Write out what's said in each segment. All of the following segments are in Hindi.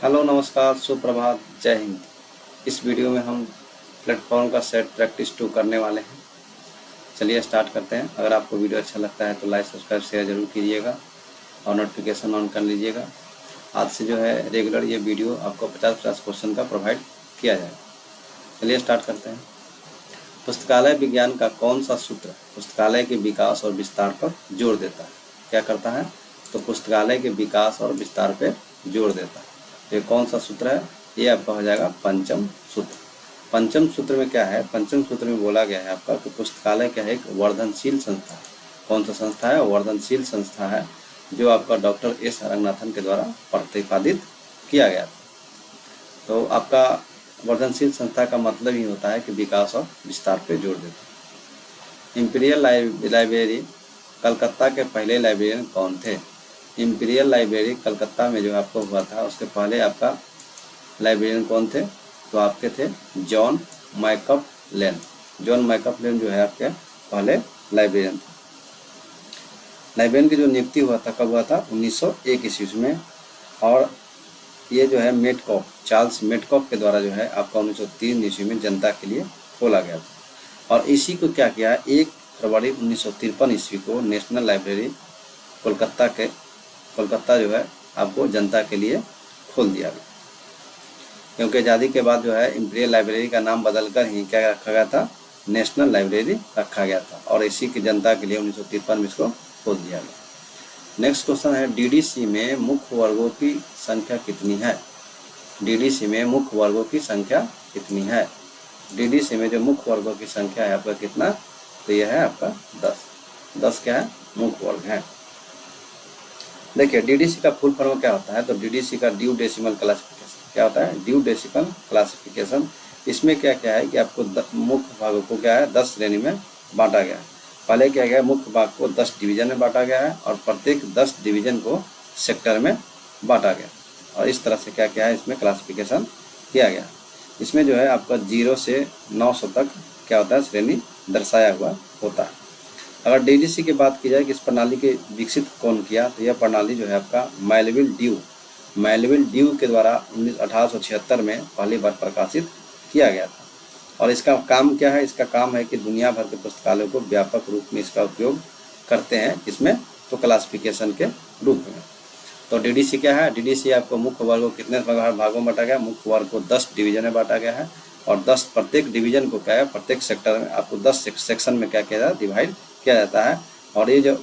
हेलो, नमस्कार, सुप्रभात, जय हिंद। इस वीडियो में हम प्लेटफॉर्म का सेट प्रैक्टिस 2 करने वाले हैं। चलिए स्टार्ट करते हैं। अगर आपको वीडियो अच्छा लगता है तो लाइक, सब्सक्राइब, शेयर जरूर कीजिएगा और नोटिफिकेशन ऑन कर लीजिएगा। आज से जो है रेगुलर ये वीडियो आपको 50-50 क्वेश्चन का प्रोवाइड किया जाएगा। चलिए स्टार्ट करते हैं। पुस्तकालय विज्ञान का कौन सा सूत्र पुस्तकालय के विकास और विस्तार पर जोर देता है? क्या करता है? तो पुस्तकालय के विकास और विस्तार पर जोर देता है। तो ये कौन सा सूत्र है? ये आपका हो जाएगा पंचम सूत्र। पंचम सूत्र में क्या है? पंचम सूत्र में बोला गया है आपका कि पुस्तकालय क्या है? एक वर्धनशील संस्था है। कौन सा संस्था है? वर्धनशील संस्था है, जो आपका डॉक्टर एस रंगनाथन के द्वारा प्रतिपादित किया गया था। तो आपका वर्धनशील संस्था का मतलब ही होता है कि विकास और विस्तार पे जोर देता है। इंपीरियल लाइब्रेरी कलकत्ता के पहले लाइब्रेरियन कौन थे? इंपीरियल लाइब्रेरी कलकत्ता में जो आपको हुआ था, उसके पहले आपका लाइब्रेरियन कौन थे? तो आपके थे जॉन मैकअप लेन। जॉन मैकअप लेन जो है आपके पहले लाइब्रेरियन थे। लाइब्रेरियन की जो नियुक्ति हुआ था, कब हुआ था? 1901 ईस्वी में। और ये जो है मेटकॉफ, चार्ल्स मेटकॉफ के द्वारा जो है आपका 1903 ईस्वी में जनता के लिए खोला गया था। और इसी को क्या किया? 1 फरवरी 1953 ईस्वी को नेशनल लाइब्रेरी कोलकाता जो है आपको जनता के लिए खोल दिया गया। क्योंकि आज़ादी के बाद जो है इंपीरियल लाइब्रेरी का नाम बदलकर ही क्या रखा गया था? नेशनल लाइब्रेरी रखा गया था। और इसी की जनता के लिए 1953 में इसको खोल दिया गया। नेक्स्ट क्वेश्चन है, डीडीसी में मुख्य वर्गों की संख्या कितनी है? डीडीसी में मुख्य वर्गों की संख्या कितनी है? डीडीसी में जो मुख्य वर्गों की संख्या है आपका कितना? तो यह है आपका 10। 10 क्या है? मुख्य वर्ग है। देखिए डीडीसी का फुल फॉर्म क्या होता है? तो डीडीसी का ड्यू डेसिमल क्लासिफिकेशन। क्या होता है? Due decimal classification. इसमें क्या क्या है कि आपको मुख्य भागों को क्या है? 10 श्रेणी में बांटा गया है। पहले क्या गया? मुख्य भाग को 10 डिवीजन में बांटा गया है और प्रत्येक 10 डिवीजन को सेक्टर में बांटा गया। और इस तरह से क्या क्या है? इसमें क्लासिफिकेशन किया गया। इसमें जो है आपका 0 से 900 तक क्या होता है? श्रेणी दर्शाया हुआ होता है। अगर डीडीसी की बात की जाए कि इस प्रणाली के विकसित कौन किया, तो यह प्रणाली जो है आपका मेलविल ड्यू के द्वारा 1876 में पहली बार प्रकाशित किया गया था। और इसका काम क्या है? इसका काम है कि दुनिया भर के पुस्तकालयों को व्यापक रूप में इसका उपयोग करते हैं। इसमें तो क्लासिफिकेशन के रूप में। तो डीडीसी क्या है? डीडीसी आपको मुख्य वर्ग को कितने भागों में बांटा गया? मुख्य वर्ग को 10 डिवीजन में बांटा गया है। और 10 प्रत्येक डिवीजन को क्या है? प्रत्येक सेक्टर में आपको 10 सेक्शन में क्या किया जाता है? डिवाइड किया जाता है। और ये जो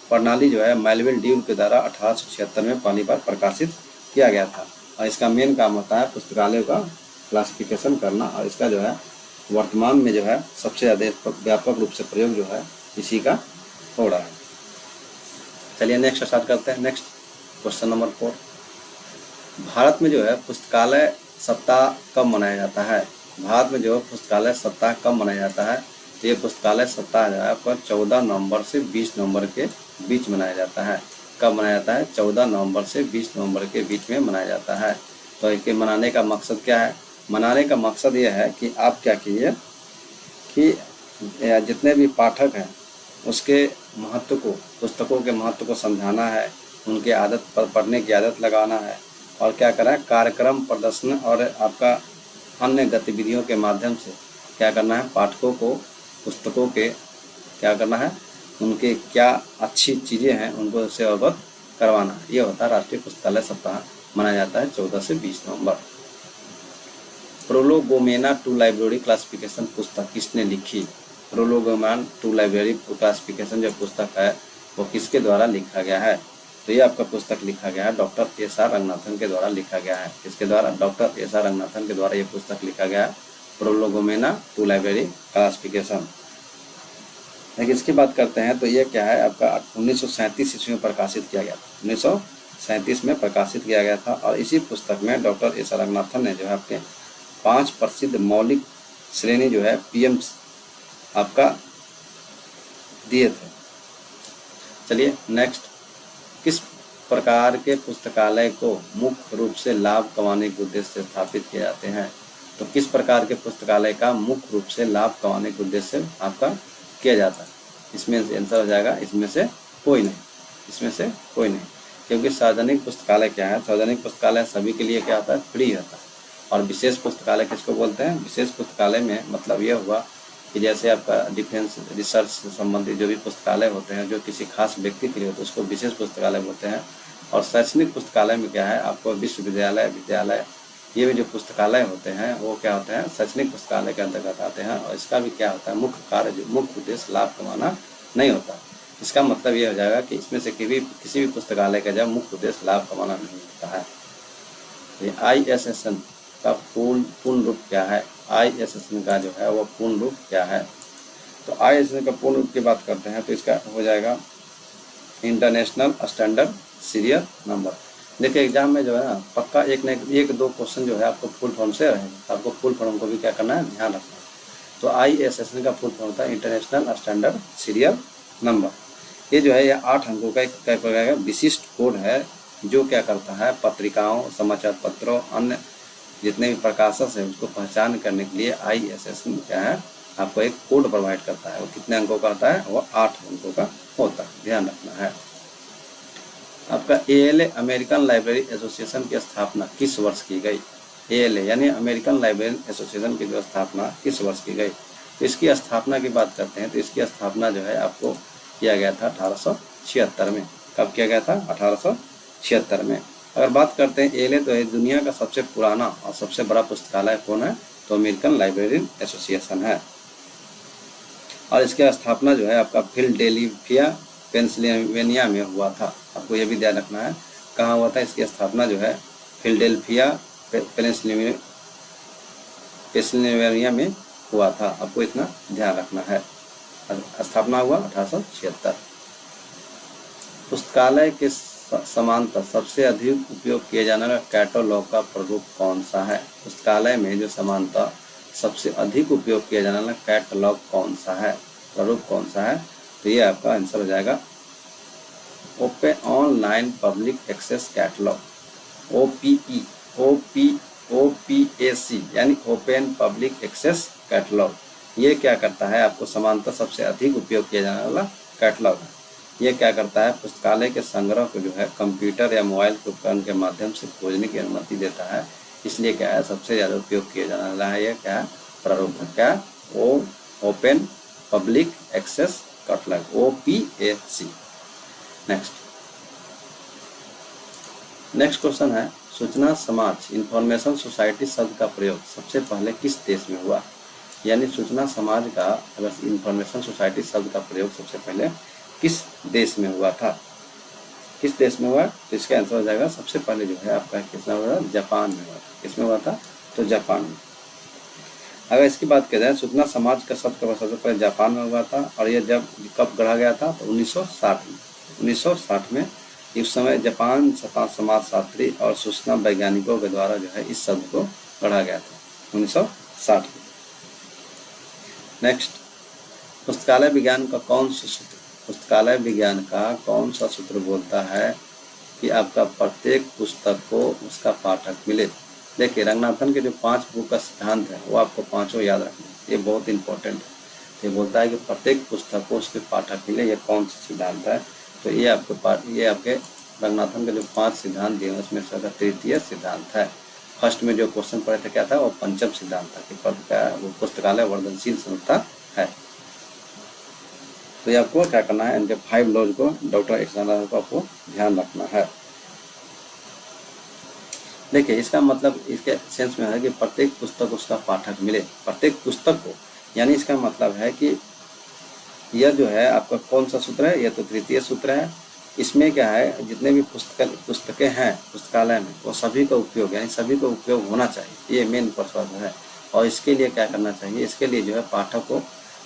प्रणाली जो है मेलविल ड्यू के द्वारा 1876 में पहली बार प्रकाशित किया गया था। और इसका मेन काम होता है पुस्तकालयों का क्लासिफिकेशन करना। और इसका जो है वर्तमान में जो है सबसे ज़्यादा व्यापक रूप से प्रयोग जो है इसी का हो रहा है। चलिए नेक्स्ट स्टार्ट करते हैं। नेक्स्ट क्वेश्चन नंबर 4, भारत में जो है पुस्तकालय सप्ताह कब मनाया जाता है? भारत में जो पुस्तकालय सप्ताह कब मनाया जाता है? तो ये पुस्तकालय सप्ताह जो है आपका 14 नवंबर से 20 नवंबर के बीच मनाया जाता है। कब मनाया जाता है? 14 नवंबर से 20 नवंबर के बीच में मनाया जाता है। तो इसके मनाने का मकसद क्या है? मनाने का मकसद ये है कि आप क्या कीजिए कि जितने भी पाठक हैं उसके महत्व को, पुस्तकों के महत्व को समझाना है, उनके आदत पर पढ़ने की आदत लगाना है। और क्या करें? कार्यक्रम, प्रदर्शन और आपका अन्य गतिविधियों के माध्यम से क्या करना है? पाठकों को पुस्तकों के क्या करना है? उनके क्या अच्छी चीज़ें हैं उनको उससे अवगत करवाना। ये होता है राष्ट्रीय पुस्तकालय सप्ताह। मनाया जाता है 14 से 20 नवंबर। प्रोलोगोमेना टू लाइब्रेरी क्लासिफिकेशन पुस्तक किसने लिखी? प्रोलोगोमेना टू लाइब्रेरी क्लासिफिकेशन जो पुस्तक है वो किसके द्वारा लिखा गया है? तो ये आपका पुस्तक लिखा गया है डॉक्टर एस आर रंगनाथन के द्वारा लिखा गया है। किसके द्वारा? डॉक्टर एस आर रंगनाथन के द्वारा ये पुस्तक लिखा गया है, प्रोलोगोमेना टू लाइब्रेरी क्लासिफिकेशन। लेकिन इसकी बात करते हैं तो ये क्या है आपका 1937 ईस्वी में प्रकाशित किया गया था। 1937 में प्रकाशित किया गया था। और इसी पुस्तक में डॉक्टर एस आर रंगनाथन ने जो है आपके 5 प्रसिद्ध मौलिक श्रेणी जो है पीएम आपका दिए थे। चलिए नेक्स्ट, किस प्रकार के पुस्तकालय को मुख्य रूप से लाभ कमाने के उद्देश्य से स्थापित किए जाते हैं? तो किस प्रकार के पुस्तकालय का मुख्य रूप से लाभ कमाने के उद्देश्य से आपका किया जाता है? इसमें आंसर हो जाएगा इसमें से कोई नहीं। इसमें से कोई नहीं। क्योंकि सार्वजनिक पुस्तकालय क्या है, सार्वजनिक पुस्तकालय सभी के लिए क्या होता है, फ्री होता है। और विशेष पुस्तकालय किसको बोलते हैं, विशेष पुस्तकालय में मतलब ये हुआ कि जैसे आपका डिफेंस रिसर्च से संबंधित जो भी पुस्तकालय होते हैं जो किसी खास व्यक्ति के लिए होते हैं उसको विशेष पुस्तकालय बोलते हैं। और शैक्षणिक पुस्तकालय में क्या है, आपको विश्वविद्यालय, विद्यालय, ये भी जो पुस्तकालय होते हैं वो क्या होते हैं, शैक्षणिक पुस्तकालय के अंतर्गत आते हैं। और इसका भी क्या होता है, मुख्य कार्य, जो मुख्य उद्देश्य लाभ कमाना नहीं होता। इसका मतलब ये हो जाएगा कि इसमें से किसी भी पुस्तकालय का जब मुख्य उद्देश्य लाभ कमाना नहीं होता है। ये ISSN का पूर्ण रूप क्या है, ISSN का जो है वो पूर्ण रूप क्या है। तो ISSN का पूर्ण रूप की बात करते हैं तो इसका हो जाएगा इंटरनेशनल स्टैंडर्ड सीरियल नंबर। देखिए एग्जाम में जो है ना पक्का एक न एक दो क्वेश्चन जो है आपको फुल फॉर्म से रहेगा, आपको फुल फॉर्म को भी क्या करना है, ध्यान रखना है। तो ISSN का फुल फॉर्म होता है इंटरनेशनल स्टैंडर्ड सीरियल नंबर। ये जो है ये 8 अंकों का एक विशिष्ट कोड है जो क्या करता है, पत्रिकाओं, समाचार पत्रों, अन्य जितने भी प्रकाशक है उसको पहचान करने के लिए ISSN क्या है, आपको एक कोड प्रोवाइड करता है। वो कितने अंकों का होता है, वो 8 अंकों का होता है, ध्यान रखना है। आपका ALA अमेरिकन लाइब्रेरी एसोसिएशन की स्थापना किस वर्ष की गई। ALA यानी अमेरिकन लाइब्रेरी एसोसिएशन की जो स्थापना किस वर्ष की गई। तो इसकी स्थापना की बात करते हैं तो इसकी स्थापना जो है आपको किया गया था 1876 में। कब किया गया था, 1876 में। अगर बात करते हैं ALA तो दुनिया का सबसे पुराना और सबसे बड़ा पुस्तकालय कौन है, तो अमेरिकन लाइब्रेरी एसोसिएशन है। और इसकी स्थापना जो है आपका फिलाडेल्फिया पेंसिल्वेनिया में हुआ था। आपको यह भी ध्यान रखना है कहाँ हुआ था, इसकी स्थापना जो है फिलाडेल्फिया पेंसिल्वेनिया में हुआ था। आपको इतना ध्यान रखना है, स्थापना हुआ 1876। पुस्तकालय के समांतर सबसे अधिक उपयोग किए जाने वाला कैटलॉग का प्रारूप कौन सा है। पुस्तकालय में जो समांतर सबसे अधिक उपयोग किया जाने वाला कैटलॉग कौन सा है, प्रारूप कौन सा है, तो ये आपका आंसर हो जाएगा open online public access catalogue, OPAC यानी ओपन पब्लिक एक्सेस कैटलॉग। ये क्या करता है, आपको समांतर सबसे अधिक उपयोग किया जाने वाला कैटलॉग है। ये क्या करता है, पुस्तकालय के संग्रह को जो है कंप्यूटर या मोबाइल के उपकरण के माध्यम से खोजने की अनुमति देता है। इसलिए क्या है, सबसे ज़्यादा उपयोग किया जाने वाला है, ये क्या है, प्रारूप है, क्या, open public access catalogue, OPAC। Next question है, सूचना समाज इंफॉर्मेशन सोसाइटी शब्द का प्रयोग सबसे पहले किस देश में हुआ। यानी सूचना समाज का अगर इंफॉर्मेशन सोसाइटी शब्द का प्रयोग सबसे पहले किस देश में हुआ था, किस देश में हुआ, तो इसका आंसर हो जाएगा सबसे पहले जो है आपका किसना हुआ, जापान में हुआ। किसमें हुआ था, तो जापान में। अगर इसकी बात की जाए सूचना समाज का शब्द का सबसे पहले जापान में हुआ था। और यह जब कब गढ़ा गया था, तो 1960 में। इस समय जापान समाजशास्त्री और सूचना वैज्ञानिकों के द्वारा जो है इस शब्द को गढ़ा गया था 1960 में। नेक्स्ट, पुस्तकालय विज्ञान का कौन सा सूत्र, पुस्तकालय विज्ञान का कौन सा सूत्र बोलता है कि आपका प्रत्येक पुस्तक को उसका पाठक मिले। देखिए रंगनाथन के जो 5 बुक का सिद्धांत है वो आपको पांचों याद रखना, ये बहुत इंपॉर्टेंट है। ये बोलता है कि प्रत्येक पुस्तक को उसके पाठक मिले, ये कौन सा सिद्धांत है, तो ये आपके रंगनाथन के जो 5 सिद्धांत दिए उसमें से तृतीय सिद्धांत है। फर्स्ट में जो क्वेश्चन पढ़े थे क्या था, वो पंचम सिद्धांत था कि वो पुस्तकालय वर्धनशील संस्था है। तो ये आपको क्या करना है, इनके 5 लॉज को, डॉक्टर एक्सनर को आपको ध्यान रखना है। देखिए इसका मतलब इसके सेंस में है कि प्रत्येक पुस्तक उसका पाठक मिले, प्रत्येक पुस्तक को, यानी इसका मतलब है कि यह जो है आपका कौन सा सूत्र है, यह तो तृतीय सूत्र है। इसमें क्या है, जितने भी पुस्तकें हैं पुस्तकालय में वो सभी का उपयोग, यानी सभी का उपयोग होना चाहिए, ये मेन पर्पस है। और इसके लिए क्या करना चाहिए, इसके लिए जो है पाठक को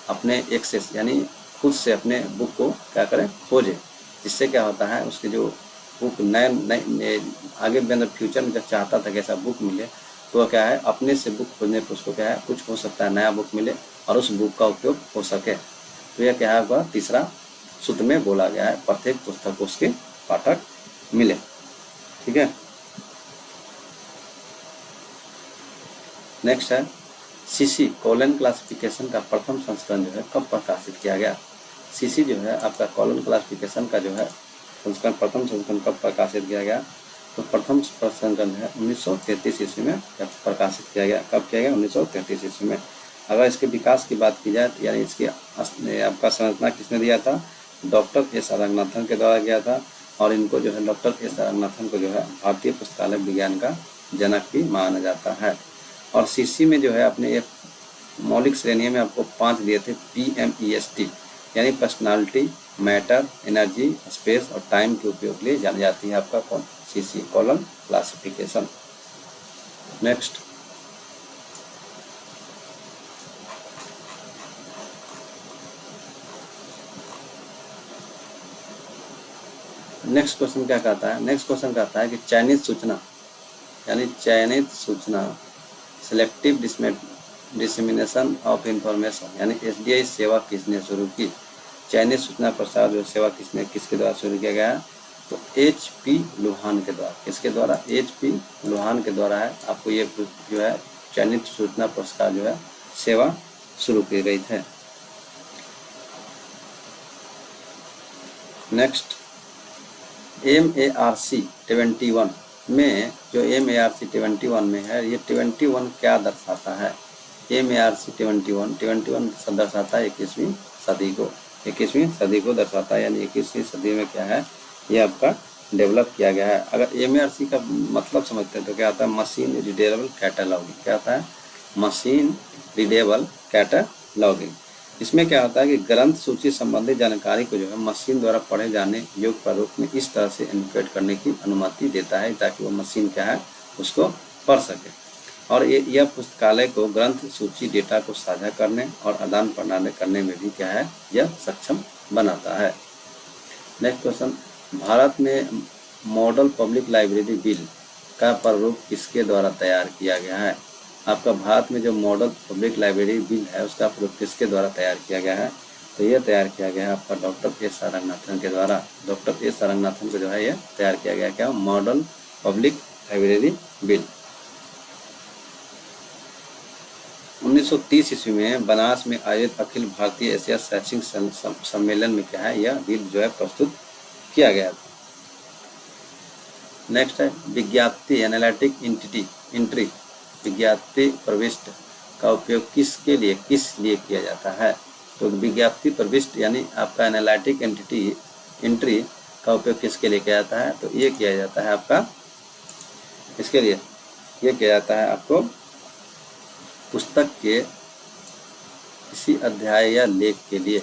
अपने एक्सेस यानी खुद से अपने बुक को क्या करें, खोजें। जिससे क्या होता है, उसके जो बुक नए आगे भी फ्यूचर में जब चाहता था कि ऐसा बुक मिले तो क्या है, अपने से बुक खोजने पर उसको क्या है, कुछ हो सकता है नया बुक मिले और उस बुक का उपयोग हो सके। तो यह क्या है, तीसरा सूत्र में बोला गया है, प्रत्येक पुस्तक को उसके पाठक मिले। ठीक है, नेक्स्ट है सीसी कॉलन क्लासिफिकेशन का प्रथम संस्करण जो है कब प्रकाशित किया गया। सीसी जो है आपका कॉलन क्लासिफिकेशन का जो है संस्करण, प्रथम संस्करण कब प्रकाशित किया गया? तो प्रथम संस्करण है 1933 ईस्वी में प्रकाशित किया गया। कब किया गया? 1933 ईस्वी में। अगर इसके विकास की बात की जाए तो यानी इसकी आपका संरचना किसने दिया था? डॉक्टर एस रंगनाथन के द्वारा किया था। और इनको जो है डॉक्टर एस रंगनाथन को जो है भारतीय पुस्तकालय विज्ञान का जनक भी माना जाता है। और सीसी में जो है अपने एक मौलिक श्रेणी में आपको 5 दिए थे, PMEST यानी पर्सनालिटी, मैटर, एनर्जी, स्पेस और टाइम के उपयोग के लिए जानी जाती है आपका कौन? CC column classification. Next question क्या कहता है? नेक्स्ट क्वेश्चन कहता है कि चयनित सूचना यानी चयनित सूचना, सिलेक्टिव डिसमिनेशन ऑफ इंफॉर्मेशन यानी SDI सेवा किसने शुरू की? चयनित सूचना प्रसार जो सेवा किसके द्वारा शुरू किया गया है? तो HP लुहान के द्वारा। किसके द्वारा? HP लुहान के द्वारा है। आपको ये जो है चयनित सूचना प्रसार जो है सेवा शुरू की गई थे। नेक्स्ट MARC 21 में जो MARC 21 में है, ये 21 क्या दर्शाता है? MARC 21 दर्शाता है 21वीं सदी को। 21वीं सदी को दर्शाता है, यानी 21वीं सदी में क्या है ये आपका डेवलप किया गया है। अगर MARC का मतलब समझते हैं तो क्या आता है? Machine readable cataloguing. क्या आता है? Machine readable cataloguing. इसमें क्या होता है कि ग्रंथ सूची संबंधी जानकारी को जो है मशीन द्वारा पढ़े जाने योग्य प्रारूप में इस तरह से एन्कोड करने की अनुमति देता है ताकि वो मशीन क्या है उसको पढ़ सके। और यह पुस्तकालय को ग्रंथ सूची डेटा को साझा करने और आदान प्रदान करने में भी क्या है यह सक्षम बनाता है। नेक्स्ट क्वेश्चन, भारत में मॉडल पब्लिक लाइब्रेरी बिल का प्रारूप किसके द्वारा तैयार किया गया है? आपका भारत में जो मॉडल पब्लिक लाइब्रेरी बिल है उसका प्रारूप किसके द्वारा तैयार किया गया है? तो यह तैयार किया गया है आपका डॉक्टर एस रंगनाथन के द्वारा। डॉक्टर एस रंगनाथन को जो है यह तैयार किया गया क्या? Model public library bill. 1930 ईस्वी में बनारस में आयोजित अखिल भारतीय एशिया शैक्षिक सम्मेलन में क्या है यह बिल जो है प्रस्तुत किया गया था। नेक्स्ट है विज्ञप्ति एनालिटिक एंट्री, विज्ञप्ति प्रविष्टि का उपयोग किस लिए किया जाता है? तो विज्ञप्ति प्रविष्टि यानी आपका एनालिटिक एंट्री का उपयोग किसके लिए किया जाता है? तो ये किया जाता है आपका इसके लिए ये किया जाता है आपको पुस्तक के किसी अध्याय या लेख के लिए।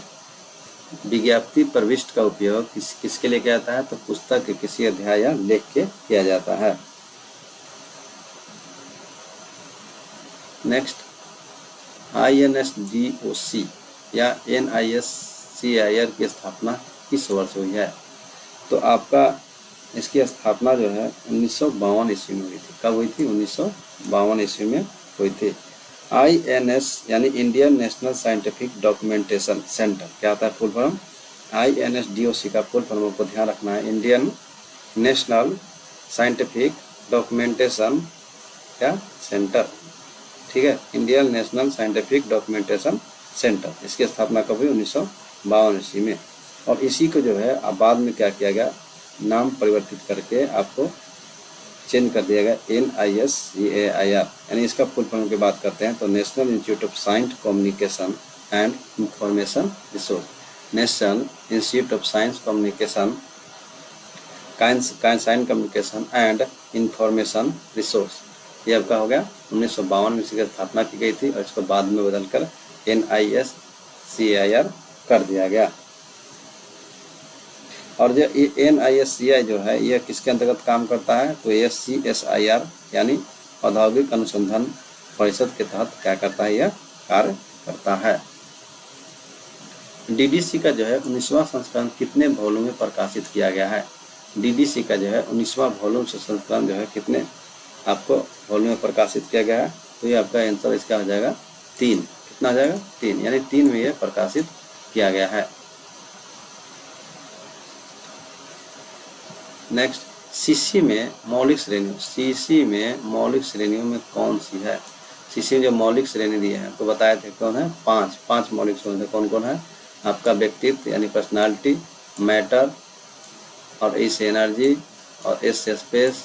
विज्ञप्ति प्रविष्टि का उपयोग किसके लिए किया जाता है? तो पुस्तक के किसी अध्याय या लेख के किया जाता है। नेक्स्ट INSDOC या NISCIR की स्थापना किस वर्ष हुई है? तो आपका इसकी स्थापना जो है 1952 ईस्वी में हुई थी। कब हुई थी? 1952 ईस्वी में हुई थी। INS यानी Indian national scientific documentation centre क्या आता है फुल फॉर्म? INSDOC का फुल फॉर्म को ध्यान रखना है, इंडियन नेशनल साइंटिफिक डॉक्यूमेंटेशन क्या सेंटर, ठीक है, Indian national scientific documentation centre. इसकी स्थापना कब हुई? 1952 ईस्वी में। और इसी को जो है अब बाद में क्या किया गया, नाम परिवर्तित करके आपको चेंज कर दिया गया NISCAIR, यानी इसका फुल फॉर्म की बात करते हैं तो national institute of science communication and information resource, national institute of science communication communication and information resource. ये आपका हो गया 1952 में इसकी स्थापना की गई थी और इसको बाद में बदलकर NISCAIR कर दिया गया। और जो NISCI जो है यह किसके अंतर्गत काम करता है? तो यह CSIR यानी औद्योगिक अनुसंधान परिषद के तहत क्या करता है? यह कार्य करता है। DDC का जो है 19वां संस्करण कितने वॉल्यूम में प्रकाशित किया गया है? DDC का जो है 19वां वॉल्यूम से संस्करण जो है कितने आपको वॉल्यूम में प्रकाशित किया गया है? तो ये आपका आंसर इसका हो जाएगा 3। कितना हो जाएगा? 3, यानी 3 में यह प्रकाशित किया गया है। नेक्स्ट सीसी में मौलिक श्रेणियों में कौन सी है? सीसी में जो मौलिक श्रेणी दिए हैं तो बताए थे कौन है? 5 मौलिक श्रेणी कौन कौन है? आपका व्यक्तित्व यानी पर्सनालिटी, मैटर, और ए से एनर्जी, और एस से स्पेस,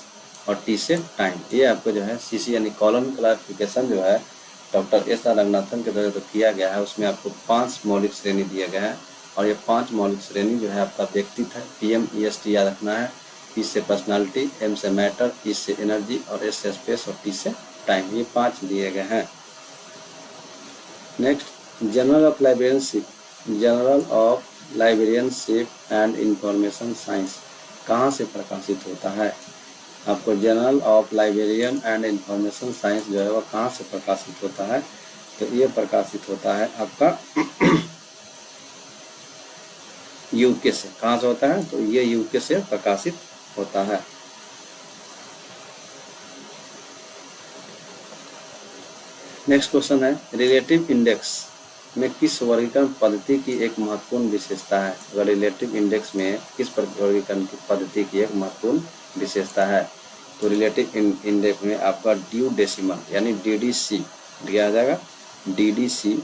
और टी से टाइम। ये आपको जो है सीसी यानी कॉलम क्लासिफिकेशन जो है डॉक्टर एस आर रंगनाथन के द्वारा जो किया गया है उसमें आपको 5 मौलिक श्रेणी दिया गया है। और ये 5 मौलिक श्रेणी जो है आपका व्यक्तित्व है, PMEST याद रखना है। P से पर्सनालिटी, M से मैटर, E से एनर्जी, और S से स्पेस, और T से टाइम। ये 5 दिए गए हैं। Next, journal of librarianship. Journal of librarianship and information science कहाँ से प्रकाशित होता है? आपको journal of librarian and information science जो है वह कहाँ से प्रकाशित होता है? तो ये प्रकाशित होता है आपका यूके से। कहाँ से होता है? तो ये यूके से प्रकाशित होता है। नेक्स्ट क्वेश्चन है, रिलेटिव इंडेक्स में किस वर्गीकरण पद्धति की एक महत्वपूर्ण विशेषता है? अगर रिलेटिव इंडेक्स में किस वर्गीकरण की पद्धति की एक महत्वपूर्ण विशेषता है? तो रिलेटिव इंडेक्स में आपका ड्यू डेसिमल यानी DDC दिया जाएगा। DDC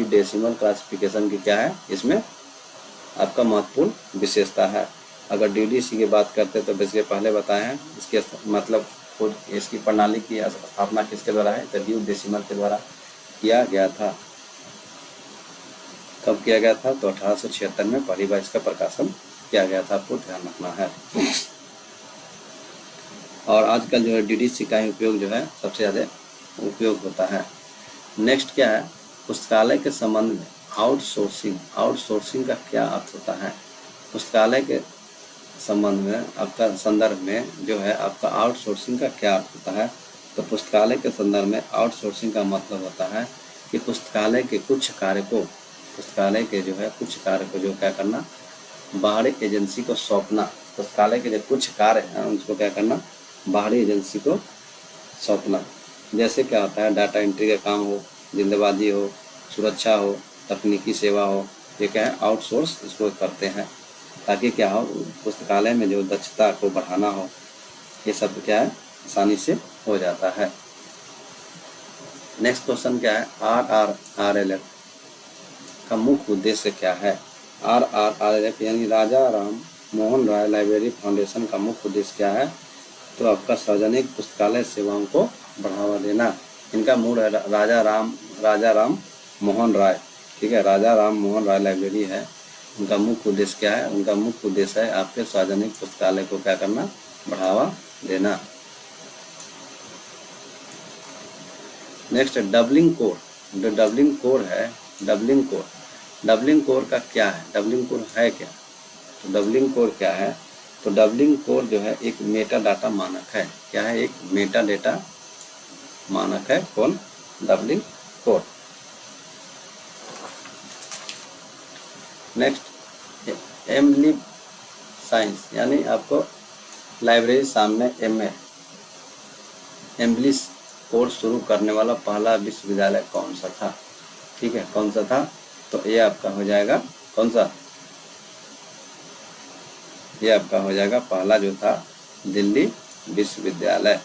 डेसिमल क्लासिफिकेशन की क्या है? इसमें आपका महत्वपूर्ण विशेषता है। अगर DDC की बात करते हैं तो इसके पहले बताए हैं, इसके मतलब खुद इसकी प्रणाली की स्थापना किसके द्वारा है? तो ड्यू डेसिमल के द्वारा किया गया था। कब किया गया था? तो 1876 में पहली बार इसका प्रकाशन किया गया था, आपको ध्यान रखना है। और आजकल जो है DDC का ही उपयोग जो है सबसे ज़्यादा उपयोग होता है। नेक्स्ट क्या है? पुस्तकालय के संबंध में आउटसोर्सिंग का क्या अर्थ होता है? पुस्तकालय के संबंध में आपका संदर्भ में जो है आपका आउटसोर्सिंग का क्या अर्थ होता है? तो पुस्तकालय के संदर्भ में आउटसोर्सिंग का मतलब होता है कि पुस्तकालय के कुछ कार्य को जो क्या करना, बाहरी एजेंसी को सौंपना। पुस्तकालय के जो कुछ कार्य हैं उनको क्या करना, बाहरी एजेंसी को सौंपना। जैसे क्या होता है, डाटा एंट्री का काम हो, जिंदबाजी हो, सुरक्षा हो, तकनीकी सेवा हो, ये क्या है, आउटसोर्स इसको करते हैं, ताकि क्या हो, पुस्तकालय में जो दक्षता को बढ़ाना हो, ये सब क्या है आसानी से हो जाता है। नेक्स्ट क्वेश्चन क्या है? RRRLF का मुख्य उद्देश्य क्या है? RRRLF यानी राजा राम मोहन राय लाइब्रेरी फाउंडेशन का मुख्य उद्देश्य क्या है? तो आपका सार्वजनिक पुस्तकालय सेवाओं को बढ़ावा देना। इनका मूल है राजा राम मोहन राय, ठीक है, राजा राम मोहन राय लाइब्रेरी है। उनका मुख्य उद्देश्य क्या है? उनका मुख्य उद्देश्य है आपके सार्वजनिक पुस्तकालय को क्या करना, बढ़ावा देना। Next doubling code. जो डबलिंग कोड है, डबलिंग कोड का क्या है? डबलिंग कोड है क्या? तो डबलिंग कोड क्या है? तो डबलिंग कोड जो है एक मेटा डाटा मानक है। क्या है? एक मेटा डेटा मानक है। कौन? Doubling code. नेक्स्ट एमलिब साइंस यानी आपको लाइब्रेरी सामने एम्बलिश कोर्स शुरू करने वाला पहला विश्वविद्यालय कौन सा था? ठीक है, कौन सा था? तो ये आपका हो जाएगा कौन सा? ये आपका हो जाएगा पहला जो था दिल्ली विश्वविद्यालय।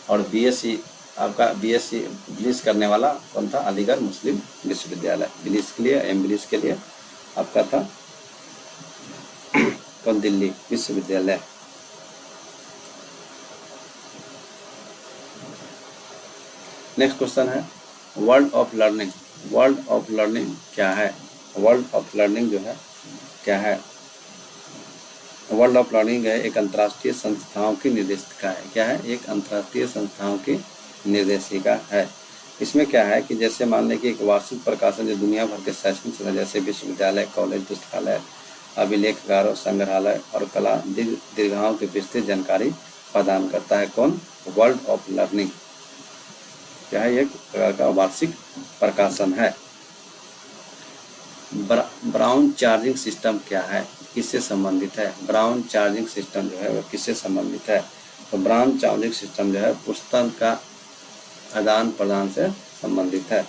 और BSc आपका BSc इंग्लिश करने वाला कौन था? अलीगढ़ मुस्लिम विश्वविद्यालय। इंग्लिश के लिए, इंग्लिश के लिए आपका था कौन? दिल्ली विश्वविद्यालय। नेक्स्ट क्वेश्चन है world of learning. World of learning क्या है? वर्ल्ड ऑफ लर्निंग जो है क्या है? वर्ल्ड ऑफ लर्निंग है एक अंतर्राष्ट्रीय संस्थाओं की निर्देशिका है। क्या है? एक अंतर्राष्ट्रीय संस्थाओं की निर्देशिका है। इसमें क्या है कि जैसे मान लें कि एक वार्षिक प्रकाशन जो दुनिया भर के शैक्षणिक संस्थान जैसे विश्वविद्यालय, कॉलेज, पुस्तकालय, अभिलेखागार, संग्रहालय और कला दीर्घाओं की विस्तृत जानकारी प्रदान करता है। कौन? वर्ल्ड ऑफ लर्निंग क्या है? एक प्रकार का वार्षिक प्रकाशन है। ब्राउन चार्जिंग सिस्टम क्या है? किससे संबंधित है? ब्राउन चार्जिंग सिस्टम जो है वो किससे संबंधित है? तो ब्राउन चार्जिंग सिस्टम जो है पुस्तक का आदान प्रदान से संबंधित है।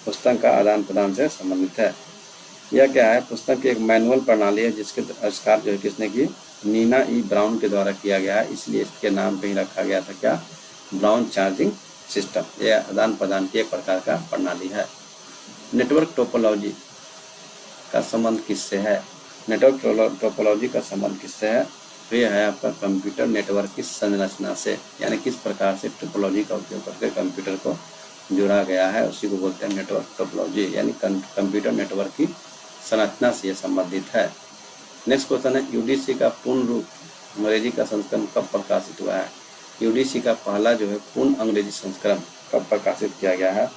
पुस्तक का आदान प्रदान से संबंधित है। यह क्या है? पुस्तक की एक मैनुअल प्रणाली है जिसके आविष्कार जो है किसने की? नीना ई ब्राउन के द्वारा किया गया है, इसलिए इसके नाम पे ही रखा गया था क्या? Brown charging system. यह आदान प्रदान की एक प्रकार का प्रणाली है। नेटवर्क टोपोलॉजी का संबंध किससे है? नेटवर्क टोपोलॉजी का संबंध किससे है? तो यह है आपका कंप्यूटर नेटवर्क की संरचना से, यानी किस प्रकार से टोपोलॉजी का उपयोग करके कंप्यूटर को जुड़ा गया है, उसी को बोलते हैं नेटवर्क टोपोलॉजी, यानी कंप्यूटर नेटवर्क की संरचना से यह संबंधित है। नेक्स्ट क्वेश्चन है, यूडीसी का पूर्ण रूप अंग्रेजी का संस्करण कब प्रकाशित हुआ है? यूडीसी का पहला जो है पूर्ण अंग्रेजी संस्करण कब प्रकाशित किया गया है?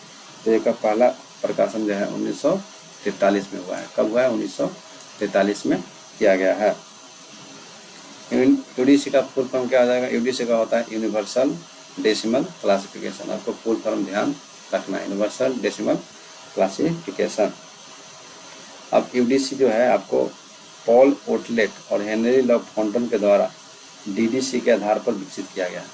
तो इसका पहला प्रकाशन जो है 1943 में हुआ है। कब हुआ है? 1943 में किया गया है। यूडीसी का फुल फॉर्म क्या आ जाएगा? यूडीसी का होता है यूनिवर्सल डेसिमल क्लासिफिकेशन। आपको फुल फॉर्म ध्यान रखना है, यूनिवर्सल डेसिमल क्लासिफिकेशन। अब यूडीसी जो है आपको पॉल ओटलेट और हेनरी लॉ फॉन्टन के द्वारा डीडीसी के आधार पर विकसित किया गया है।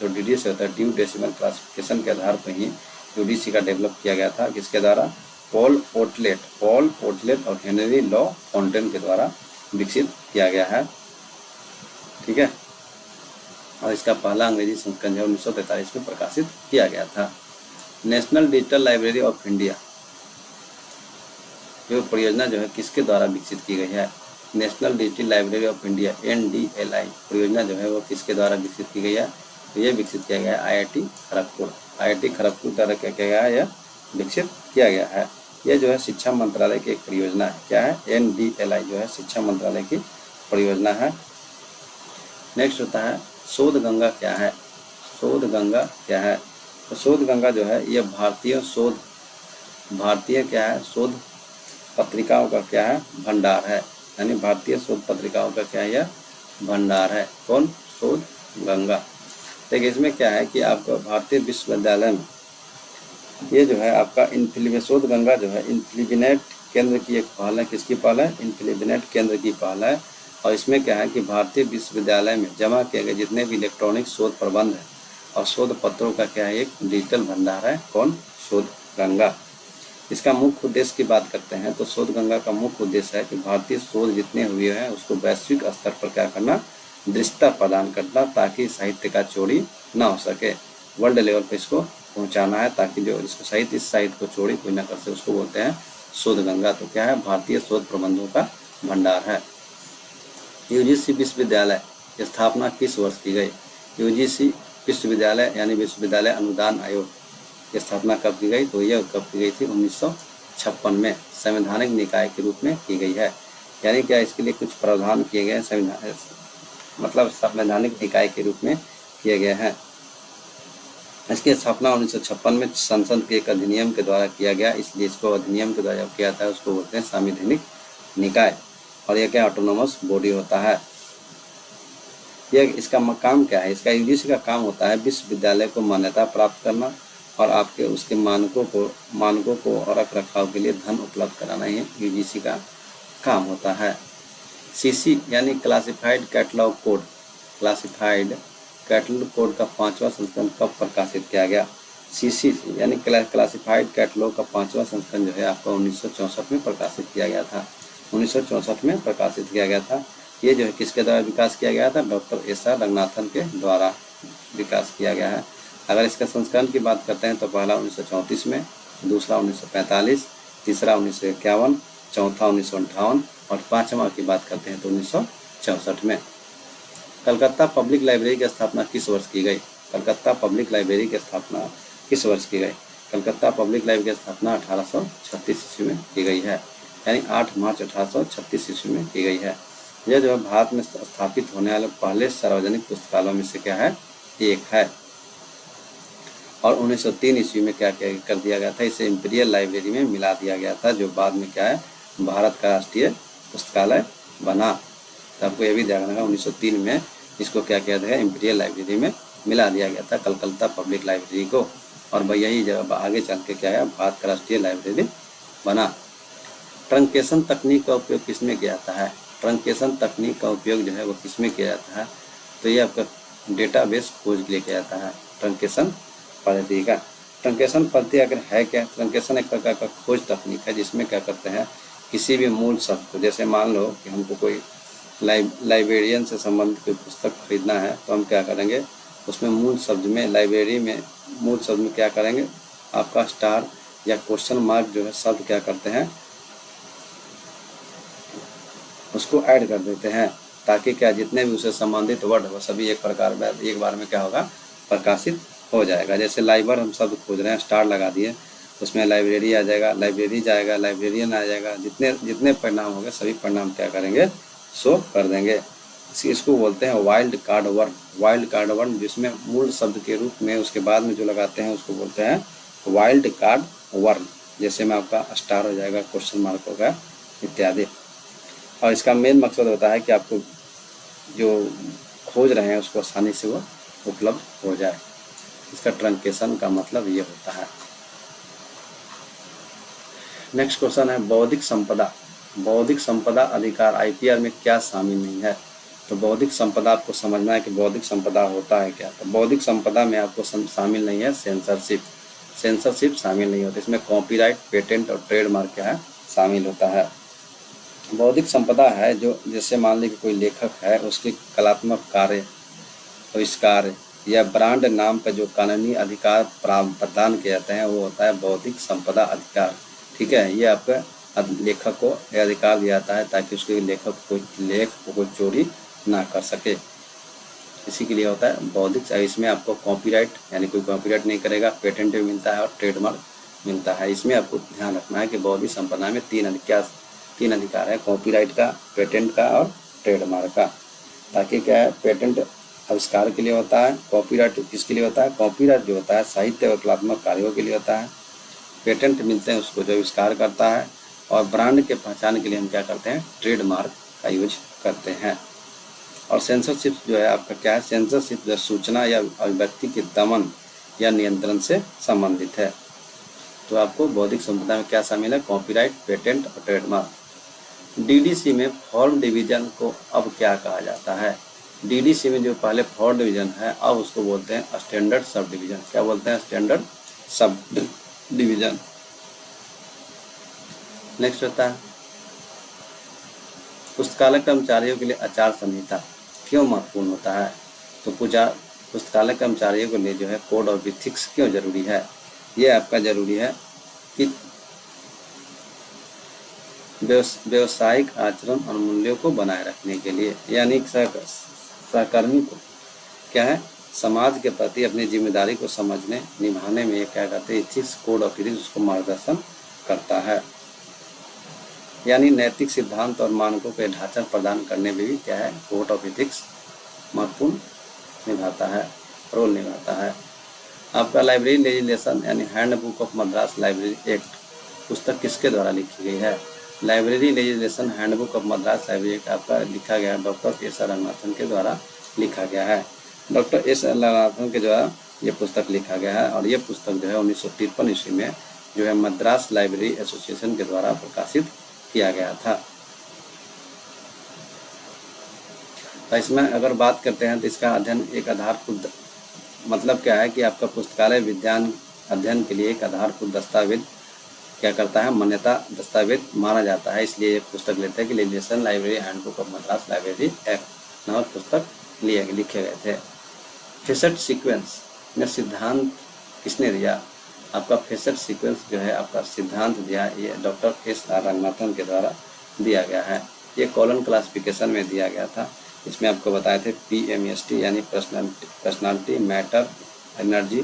जो डीडीसी होता है ड्यू डेसिमल क्लासिफिकेशन के आधार पर ही यूडीसी का डेवलप किया गया था। किसके द्वारा? पॉल ओटलेट और हेनरी लॉ फॉन्टेन के द्वारा विकसित किया गया है। ठीक है, और इसका पहला अंग्रेजी संस्करण 1943 में प्रकाशित किया गया था। National digital library of India जो परियोजना जो है किसके द्वारा विकसित की गई है? National digital library of India NDLI परियोजना जो है वो किसके द्वारा विकसित की गई है? तो ये विकसित किया गया है IIT खड़गपुर द्वारा क्या किया गया है? यह विकसित किया गया है। यह जो है शिक्षा मंत्रालय की एक परियोजना है। क्या है? NDLI जो है शिक्षा मंत्रालय की परियोजना है। नेक्स्ट होता है शोध गंगा क्या है? शोध गंगा क्या है? तो शोध गंगा जो है यह भारतीय क्या है? शोध पत्रिकाओं का क्या है? भंडार है, यानी भारतीय शोध पत्रिकाओं का क्या है? यह भंडार है। कौन? शोध गंगा। देखिए इसमें क्या है कि आपका भारतीय विश्वविद्यालय में ये जो है आपका शोध गंगा जो है इन्फिलिबिनेट केंद्र की एक पहल है। किसकी पहल है? इन्फिलिबिनेट केंद्र की पहल है। और इसमें क्या है कि भारतीय विश्वविद्यालय में जमा किए गए जितने भी इलेक्ट्रॉनिक शोध प्रबंध है और शोध पत्रों का क्या है? एक डिजिटल भंडार है। कौन? शोध गंगा। इसका मुख्य उद्देश्य की बात करते हैं तो शोध गंगा का मुख्य उद्देश्य है कि भारतीय शोध जितने हुए हैं उसको वैश्विक स्तर पर क्या करना? दृश्यता प्रदान करना, ताकि साहित्य का चोरी ना हो सके। वर्ल्ड लेवल पे इसको पहुंचाना है ताकि जो इसको इस साहित्य को चोरी कोई ना कर सके, उसको बोलते हैं शोध गंगा। तो क्या है? भारतीय शोध प्रबंधों का भंडार है। यूजीसी विश्वविद्यालय की स्थापना किस वर्ष की गई? यूजीसी विश्वविद्यालय यानी विश्वविद्यालय अनुदान आयोग की स्थापना कब की गई? तो यह कब की गई थी? 1956 में संवैधानिक निकाय के रूप में की गई है। यानी क्या इसके लिए कुछ प्रावधान किए गए संवैधानिक निकाय के रूप में किए गए हैं। इसकी स्थापना 1956 में संसद के एक अधिनियम के द्वारा किया गया, इसलिए इसको अधिनियम के द्वारा किया था उसको बोलते हैं संवैधानिक निकाय। और यह क्या? ऑटोनोमस बॉडी होता है। यह इसका काम क्या है? इसका यूजीसी का काम होता है विश्वविद्यालय को मान्यता प्राप्त करना और आपके उसके मानकों को और रख रखाव के लिए धन उपलब्ध कराना ही यूजीसी का काम होता है। सीसी यानी क्लासिफाइड कैटलॉग कोड का 5वां संस्करण कब प्रकाशित किया गया? सीसी यानी क्लासिफाइड कैटलॉग का 5वां संस्करण जो है आपका 1964 में प्रकाशित किया गया था। 1964 में प्रकाशित किया गया था। ये जो है किसके द्वारा विकास किया गया था? डॉक्टर SR रंगनाथन के द्वारा विकास किया गया है। अगर इसका संस्करण की बात करते हैं तो पहला 1934 में, दूसरा 1945, तीसरा 1951, चौथा 1958 और पांचवा की बात करते हैं तो 1964 में। कलकत्ता पब्लिक लाइब्रेरी की स्थापना किस वर्ष की गई? कलकत्ता पब्लिक लाइब्रेरी की स्थापना किस वर्ष की गई? कलकत्ता पब्लिक लाइब्रेरी की स्थापना 1836 ईस्वी में की गई है, यानी 8 मार्च 1836 ईस्वी में की गई है। यह जो है भारत में स्थापित होने वाले पहले सार्वजनिक पुस्तकालयों में से क्या है? एक है। और 1903 ईस्वी में क्या कर दिया गया था? इसे इंपीरियल लाइब्रेरी में मिला दिया गया था, जो बाद में क्या है? भारत का राष्ट्रीय पुस्तकालय बना। तो आपको यह भी ध्यान रखना 1903 में इसको क्या किया गया? इंपीरियल लाइब्रेरी में मिला दिया गया था कलकत्ता पब्लिक लाइब्रेरी को। और यही जब आगे चल के क्या है? भारत का राष्ट्रीय लाइब्रेरी बना। ट्रंकेशन तकनीक का उपयोग किसमें किया जाता है? ट्रंकेशन तकनीक का उपयोग जो है वो किसमें किया जाता है? तो ये आपका डेटाबेस खोज के लिए किया जाता है ट्रंकेशन पद्धति का। ट्रंकेशन पद्धति अगर है क्या? ट्रंकेशन एक प्रकार का खोज तकनीक है जिसमें क्या करते हैं? किसी भी मूल शब्द को, जैसे मान लो कि हमको कोई लाइब्रेरियन से संबंधित कोई पुस्तक खरीदना है तो हम क्या करेंगे? उसमें मूल शब्द में क्या करेंगे? आपका स्टार या क्वेश्चन मार्क जो है शब्द क्या करते हैं? उसको ऐड कर देते हैं, ताकि क्या जितने भी उससे संबंधित वर्ड हो सभी एक बार में क्या होगा, प्रकाशित हो जाएगा। जैसे लाइबर हम शब्द खोज रहे हैं, स्टार लगा दिए, उसमें लाइब्रेरी आ जाएगा, लाइब्रेरी जाएगा, लाइब्रेरियन आ जाएगा, जितने जितने परिणाम होंगे सभी परिणाम क्या करेंगे, शो कर देंगे। इसको बोलते हैं वाइल्ड कार्ड वर्ण। वाइल्ड कार्ड वर्ण जिसमें मूल शब्द के रूप में उसके बाद में जो लगाते हैं उसको बोलते हैं वाइल्ड कार्ड वर्ण। जैसे में आपका स्टार हो जाएगा, क्वेश्चन मार्क होगा इत्यादि। और इसका मेन मकसद होता है कि आपको जो खोज रहे हैं उसको आसानी से वो उपलब्ध हो जाए। इसका ट्रंकेशन का मतलब ये होता है। नेक्स्ट क्वेश्चन है बौद्धिक संपदा। बौद्धिक संपदा अधिकार आईपीआर में क्या शामिल नहीं है? तो बौद्धिक संपदा आपको समझना है कि बौद्धिक संपदा होता है क्या। तो बौद्धिक संपदा में आपको शामिल नहीं है सेंसरशिप। सेंसरशिप शामिल नहीं होता। इसमें कॉपीराइट, पेटेंट और ट्रेडमार्क क्या है, शामिल होता है। बौद्धिक संपदा है जो, जैसे मान लीजिए कोई लेखक है, उसके कलात्मक कार्य, आविष्कार या ब्रांड नाम पर जो कानूनी अधिकार प्रदान किए जाते हैं वो होता है बौद्धिक संपदा अधिकार। ठीक है, ये आपका लेखक को अधिकार दिया जाता है ताकि उसके लेख को चोरी ना कर सके। इसी के लिए होता है बौद्धिक। इसमें आपको कॉपीराइट यानी कोई कॉपीराइट नहीं करेगा, पेटेंट भी मिलता है और ट्रेडमार्क मिलता है। इसमें आपको ध्यान रखना है कि बौद्धिक संपदा में तीन अधिकार है, कॉपीराइट का, पेटेंट का और ट्रेडमार्क का। ताकि क्या है, पेटेंट आविष्कार के लिए होता है, कॉपीराइट किसके लिए होता है, कॉपीराइट जो होता है साहित्य और कलात्मक कार्यों के लिए होता है, पेटेंट मिलते हैं उसको जो आविष्कार करता है, और ब्रांड के पहचान के लिए हम क्या करते हैं, ट्रेडमार्क का यूज करते हैं। और सेंसरशिप जो है आपका क्या है, सेंसरशिप जो सूचना या अभिव्यक्ति के दमन या नियंत्रण से संबंधित है। तो आपको बौद्धिक संपदा में क्या शामिल है, कॉपीराइट, पेटेंट और ट्रेडमार्क। डीडीसी में फॉर्म डिवीजन को अब क्या कहा जाता है? डीडीसी में जो पहले फॉर्म डिवीजन है अब उसको बोलते हैं स्टैंडर्ड सब डिवीजन। क्या बोलते हैं, स्टैंडर्ड सब डिवीजन। नेक्स्ट होता है पुस्तकालय कर्मचारियों के लिए आचार संहिता क्यों महत्वपूर्ण होता है? तो पुस्तकालय कर्मचारियों के लिए जो है कोड ऑफ एथिक्स क्यों जरूरी है? ये आपका जरूरी है कि व्यवसायिक आचरण और मूल्यों को बनाए रखने के लिए, यानी सहकर्मी को क्या है, समाज के प्रति अपनी जिम्मेदारी को समझने निभाने में क्या कहते हैं, एथिक्स, कोड ऑफ एथिक्स उसको मार्गदर्शन करता है। यानी नैतिक सिद्धांत और मानकों के ढांचा प्रदान करने में भी क्या है, कोड ऑफ एथिक्स महत्वपूर्ण रोल निभाता है। आपका लाइब्रेरी लेजिस्लेशन यानी handbook of Madras library act पुस्तक किसके द्वारा लिखी गई है? Library legislation handbook of Madras library act आपका लिखा गया है डॉक्टर एस रंगनाथन के द्वारा लिखा गया है। डॉक्टर एस रंगनाथन के द्वारा ये पुस्तक लिखा गया है और ये पुस्तक जो है 1953 ईस्वी में जो है मद्रास लाइब्रेरी एसोसिएशन के द्वारा प्रकाशित किया गया था। तो इसमें अगर बात करते हैं तो इसका अध्ययन एक आधारभूत मतलब क्या है कि आपका पुस्तकालय विज्ञान अध्ययन के लिए एक आधारभूत दस्तावेज क्या करता है, मान्यता दस्तावेज माना जाता है। इसलिए एक पुस्तक लेते हैं कि legislation library handbook of Madras library act नामक पुस्तक लिखे गए थे। फेसेट सीक्वेंस में सिद्धांत किसने दिया? आपका फेसेट सीक्वेंस जो है आपका सिद्धांत दिया ये डॉक्टर एस रंगनाथन के द्वारा दिया गया है। ये कॉलन क्लासिफिकेशन में दिया गया था। इसमें आपको बताए थे PMST यानी पर्सनालिटी, मैटर, एनर्जी,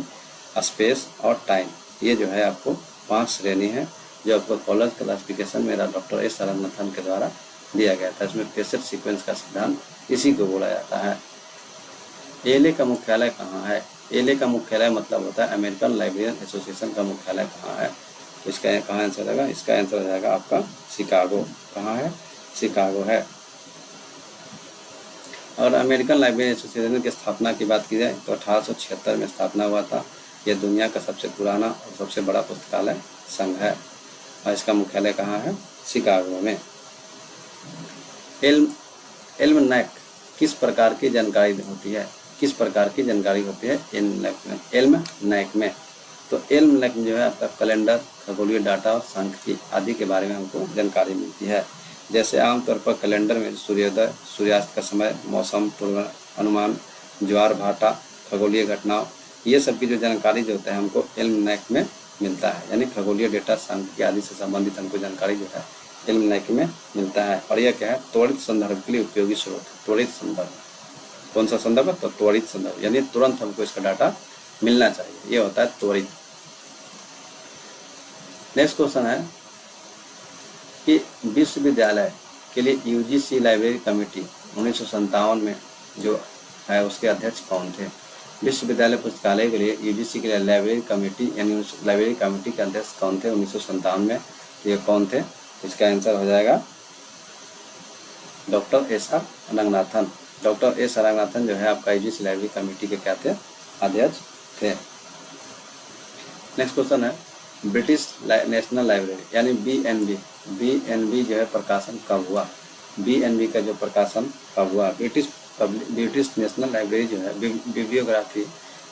स्पेस और टाइम। ये जो है आपको 5 श्रेणी है जो आपको कॉलन क्लासिफिकेशन में डॉक्टर एस रंगनाथन के द्वारा दिया गया था। इसमें फेसेट सीक्वेंस का सिद्धांत इसी को बोला जाता है। एलए का मुख्यालय कहाँ है? एलए का मुख्यालय मतलब होता है अमेरिकन लाइब्रेरियन एसोसिएशन का मुख्यालय कहाँ है? तो इसका कहाँ आंसर रहेगा? इसका आंसर हो जाएगा आपका शिकागो। कहाँ है? शिकागो है। और अमेरिकन लाइब्रेरियन एसोसिएशन की स्थापना की बात की जाए तो 1876 में स्थापना हुआ था। यह दुनिया का सबसे पुराना और सबसे बड़ा पुस्तकालय संघ है और इसका मुख्यालय कहाँ है? शिकागो में। एल्मनैक किस प्रकार की जानकारी होती है? किस प्रकार की जानकारी होती है एल्मनैक में? तो एल्मनैक में जो है आपका कैलेंडर, खगोलीय डाटा और सांख्यिकी आदि के बारे में हमको जानकारी मिलती है। जैसे आमतौर पर कैलेंडर में सूर्योदय, सूर्यास्त का समय, मौसम पूर्वानुमान, ज्वार भाटा, खगोलीय घटनाओं, ये सब की जो जानकारी जो होता है हमको एल्मनैक में मिलता है। यानी खगोलीय डेटा, सांख्यिकी आदि से संबंधित हमको जानकारी जो है इल्मनाइकी में मिलता है। और यह क्या है, त्वरित संदर्भ के लिए उपयोगी स्रोत। त्वरित संदर्भ, कौन सा संदर्भ है, तो त्वरित संदर्भ, यानी तुरंत हमको इसका डाटा मिलना चाहिए, ये होता है त्वरित। नेक्स्ट क्वेश्चन है कि विश्वविद्यालय के लिए यूजीसी लाइब्रेरी कमेटी 1957 में जो है उसके अध्यक्ष कौन थे। विश्वविद्यालय पुस्तकालय के लिए यूजीसी के लिए लाइब्रेरी कमेटी यानी लाइब्रेरी कमेटी के अध्यक्ष कौन थे 1957 में, ये कौन थे, इसका आंसर हो जाएगा doctor SR. Ranganathan. Doctor SR. Ranganathan जो है आपका यूजीसी लाइब्रेरी कमेटी के क्या थे, अध्यक्ष थे। नेक्स्ट क्वेश्चन है ब्रिटिश नेशनल लाइब्रेरी यानी बीएनबी जो है प्रकाशन कब हुआ। बीएनबी का जो प्रकाशन कब हुआ, ब्रिटिश नेशनल लाइब्रेरी जो है बिब्लियोग्राफी,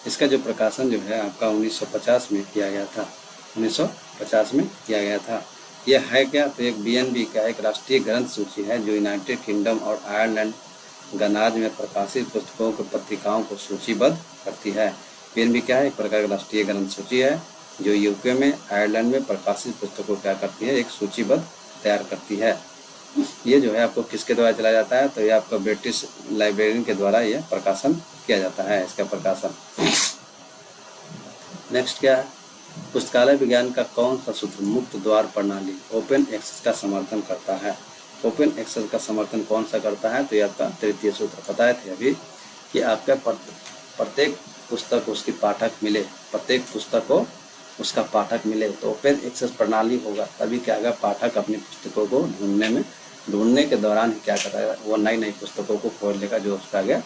इसका जो प्रकाशन जो है आपका 1950 में किया गया था, 1950 में किया गया था। यह है क्या, तो एक बीएनबी का एक राष्ट्रीय ग्रंथ सूची है जो यूनाइटेड किंगडम और आयरलैंड गणराज्य में प्रकाशित पुस्तकों की पत्रिकाओं को सूचीबद्ध करती है। बीएनबी क्या है, एक प्रकार का राष्ट्रीय ग्रंथ सूची है जो यूके में आयरलैंड में प्रकाशित पुस्तकों क्या करती है, एक सूचीबद्ध तैयार करती है। ये जो है आपको किसके द्वारा चलाया जाता है, तो ये आपका ब्रिटिश लाइब्रेरियन के द्वारा ये प्रकाशन किया जाता है, इसका प्रकाशन। नेक्स्ट क्या है, पुस्तकालय विज्ञान का कौन सा सूत्र मुक्त द्वार प्रणाली ओपन एक्सेस का समर्थन करता है। ओपन एक्सेस का समर्थन कौन सा करता है, तो ये आपका तृतीय सूत्र। बताए थे अभी कि आपका प्रत्येक पुस्तक को उसकी पाठक मिले, प्रत्येक पुस्तक को उसका पाठक मिले, तो ओपन एक्सेस प्रणाली होगा तभी क्या होगा, पाठक अपनी पुस्तकों को ढूंढने के दौरान क्या करेगा, वो नई नई पुस्तकों को खोज लेगा जो उसका आगे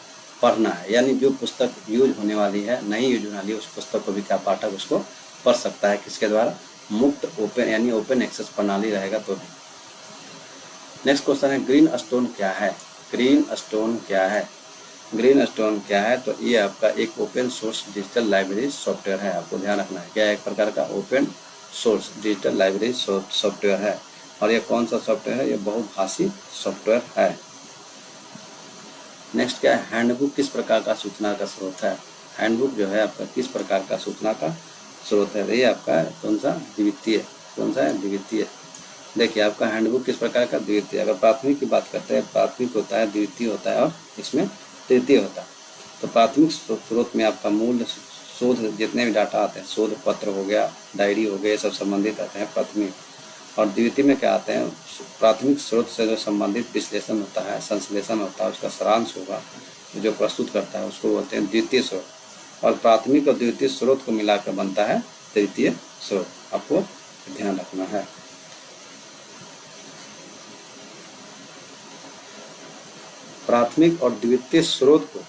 पढ़ना है। यानी जो पुस्तक यूज होने वाली है, नहीं यूज होने वाली, उस पुस्तक को भी क्या पाठक उसको पढ़ सकता है, किसके द्वारा, मुक्त ओपन यानी ओपन एक्सेस प्रणाली रहेगा तो भी। नेक्स्ट क्वेश्चन है ग्रीन स्टोन क्या है। ग्रीन स्टोन क्या है, ग्रीन स्टोन क्या है, तो ये आपका एक open source digital library software है। आपको ध्यान रखना है क्या, एक प्रकार का open source digital library software है। और ये कौन सा सॉफ्टवेयर है, ये बहुभाषी सॉफ्टवेयर है। नेक्स्ट क्या है, हैंडबुक किस प्रकार का सूचना का स्रोत है। हैंडबुक जो है आपका किस प्रकार का सूचना का स्रोत है, ये आपका कौन सा, द्वितीय, कौन सा है, द्वितीय। देखिए आपका हैंडबुक किस प्रकार का, द्वितीय। अगर प्राथमिक की बात करते हैं, प्राथमिक होता है, द्वितीय होता है और इसमें तृतीय होता है। तो प्राथमिक स्रोत में आपका मूल शोध जितने भी डाटा आते हैं, शोध पत्र हो गया, डायरी हो गया, सब संबंधित आते हैं प्राथमिक। और द्वितीय में क्या आते हैं, प्राथमिक स्रोत से जो संबंधित विश्लेषण होता है, संश्लेषण होता है, उसका सारांश होगा जो प्रस्तुत करता है, उसको बोलते हैं द्वितीय स्रोत। और प्राथमिक और द्वितीय स्रोत को मिलाकर बनता है तृतीय स्रोत, आपको ध्यान रखना है। प्राथमिक और द्वितीय स्रोत को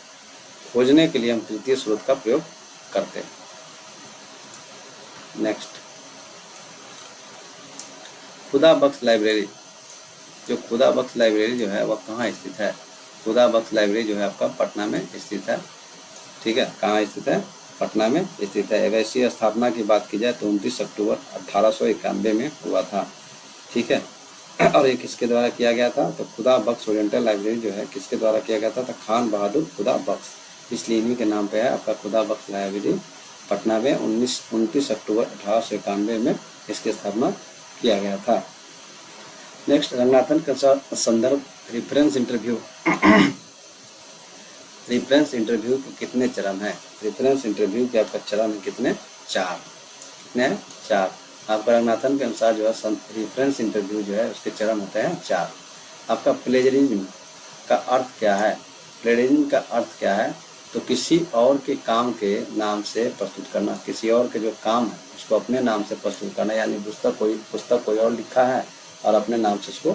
खोजने के लिए हम तृतीय स्रोत का प्रयोग करते हैं। नेक्स्ट, खुदा बख्श लाइब्रेरी, जो खुदा बख्श लाइब्रेरी जो है वह कहाँ स्थित है। खुदा बख्श लाइब्रेरी जो है आपका पटना में स्थित है। ठीक है, कहाँ स्थित है, पटना में स्थित है। अगर इसकी स्थापना की बात की जाए तो 29 अक्टूबर 1891 में हुआ था। ठीक है, और ये किसके द्वारा किया गया था, तो खुदा बख्श ओरिएंटल लाइब्रेरी जो है किसके द्वारा किया गया था, तो खान बहादुर खुदा बख्श, इसलिए इन्हीं के नाम पे है आपका खुदा बख्श लाइब्रेरी। पटना में 29 अक्टूबर 1891 में इसकी स्थापना किया गया था। नेक्स्ट, रंगनाथन का संदर्भ रेफरेंस इंटरव्यू रेफरेंस इंटरव्यू के कितने चरण हैं। रेफरेंस इंटरव्यू के आपका चरण कितने, 4। कितने हैं, 4। आपका रंगनाथन के अनुसार जो है रेफरेंस इंटरव्यू जो है उसके चरण होते हैं 4। आपका प्लेजरिज्म का अर्थ क्या है। प्लेजरिज्म का अर्थ क्या है, तो किसी और के काम के नाम से प्रस्तुत करना, किसी और के जो काम है उसको अपने नाम से प्रस्तुत करना, यानी पुस्तक कोई और लिखा है और अपने नाम से उसको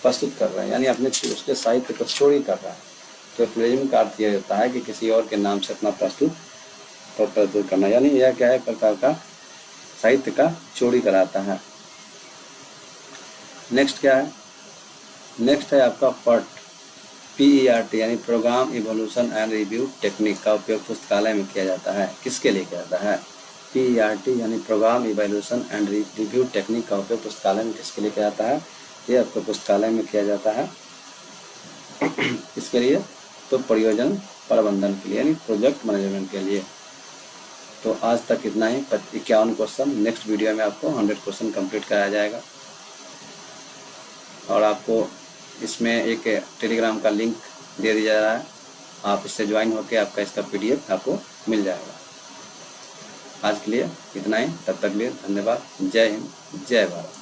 प्रस्तुत कर रहे हैं, यानी अपने उसके साहित्य को चोरी कर रहा है। तो प्लेजरिज्म का अर्थ यह होता है कि किसी और के नाम से अपना प्रस्तुत करना, यानी यह क्या है, प्रकार का साहित्य का चोरी कराता है। नेक्स्ट क्या है, नेक्स्ट है आपका PERT यानी programme evolution and review technique का उपयोग पुस्तकालय में किया जाता है। किसके लिए किया जाता है, PERT यानी programme evolution and review technique का उपयोग पुस्तकालय में किसके लिए किया जाता है, ये आपको पुस्तकालय में किया जाता है। इसके लिए तो परियोजना प्रबंधन के लिए यानी प्रोजेक्ट मैनेजमेंट के लिए। तो आज तक इतना ही, 51 क्वेश्चन। नेक्स्ट वीडियो में आपको 100 क्वेश्चन कंप्लीट कराया जाएगा। और आपको इसमें एक टेलीग्राम का लिंक दे दिया जा रहा है, आप इससे ज्वाइन होकर आपका इसका PDF आपको मिल जाएगा। आज के लिए इतना ही, तब तक के लिए धन्यवाद। जय हिंद, जय भारत।